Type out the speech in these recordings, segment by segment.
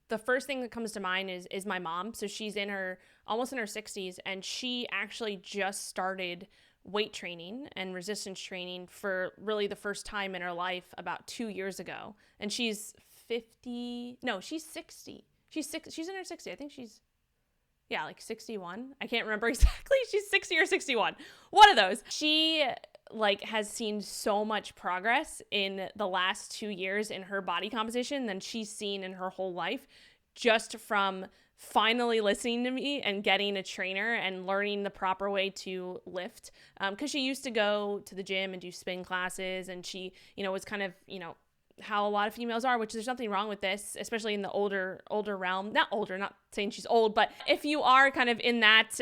the first thing that comes to mind is my mom. So she's almost in her 60s, and she actually just started weight training and resistance training for really the first time in her life about 2 years ago. And she's 50, no, she's 60. She's in her 60. I think she's, yeah, like 61. I can't remember exactly. She's 60 or 61. One of those. She like has seen so much progress in the last 2 years in her body composition than she's seen in her whole life, just from finally listening to me and getting a trainer and learning the proper way to lift. Because she used to go to the gym and do spin classes, and she, was kind of, how a lot of females are, which there's nothing wrong with this, especially in the older realm. Not older, not saying she's old, but if you are kind of in that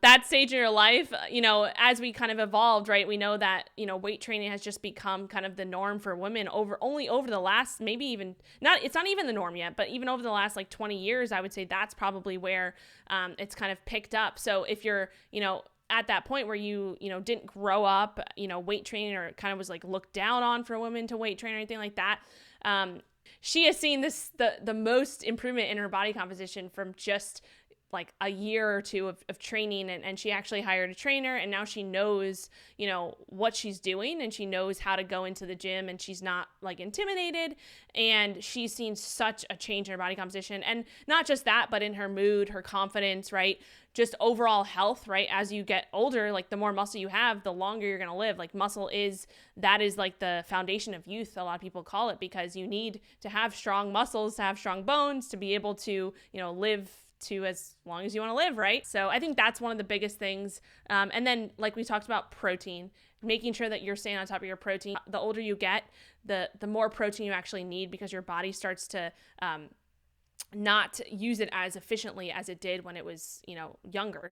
that stage of your life, as we kind of evolved, right, we know that weight training has just become kind of the norm for women over the last, maybe even not, it's not even the norm yet, but even over the last like 20 years, I would say that's probably where it's kind of picked up. So if you're at that point where you didn't grow up weight training, or kind of was like looked down on for women to weight train or anything like that, she has seen the most improvement in her body composition from just like a year or two of training, and she actually hired a trainer, and now she knows what she's doing, and she knows how to go into the gym, and she's not like intimidated, and she's seen such a change in her body composition. And not just that, but in her mood, her confidence, right, just overall health, right? As you get older, like the more muscle you have, the longer you're going to live. Like muscle is like the foundation of youth, a lot of people call it, because you need to have strong muscles, to have strong bones, to be able to live to as long as you want to live, right? So I think that's one of the biggest things. And then, like we talked about, protein, making sure that you're staying on top of your protein. The older you get, the more protein you actually need, because your body starts to not use it as efficiently as it did when it was younger.